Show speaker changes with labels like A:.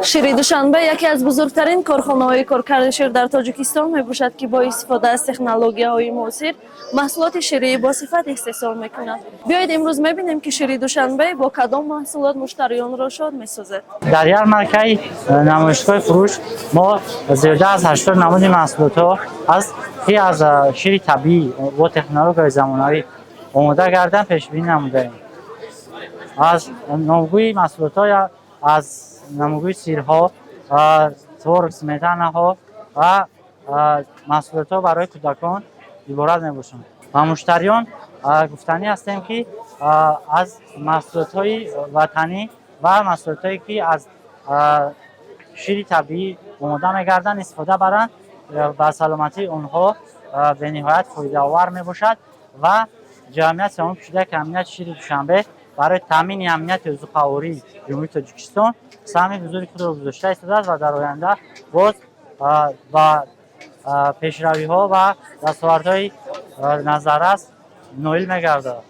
A: شیر دوشنبه یکی از بزرگترین کارخانه‌های کارکرد شیر در تاجیکستان میباشد که با استفاده از تکنولوژی‌های معاصر محصولات شیری با صفت استحصال میکند. بیایید امروز میبینیم که شیر دوشنبه با کدام محصولات مشتریان را شاد میسازد.
B: در یارمارکه نمایشگاه فروش ما زیاده از 80 نمود محصولات از شیر طبیعی و تکنولوژی زمانه‌ای آماده کردن پیش بینی نموده. از نموگوی محصولات از نموگوی سیرها، تورک، سمیتانه ها و محصولات برای کودکان عبارت میباشند. و مشتریان گفتنی هستیم که از محصولات وطنی و محصولات که از شیر طبیعی آماده میگردند استفاده برند و سلامتی آنها به نهایت فایده آور میباشد و جمعیت سهام شده که امنیت شیر دوشنبه برای تامین امنیت غذایی جمهوری تاجیکستان سهم بزرگی خود را گذاشته است و در آینده باز با پیشروی ها و دستاوردهای نظررس نائل می‌گردد.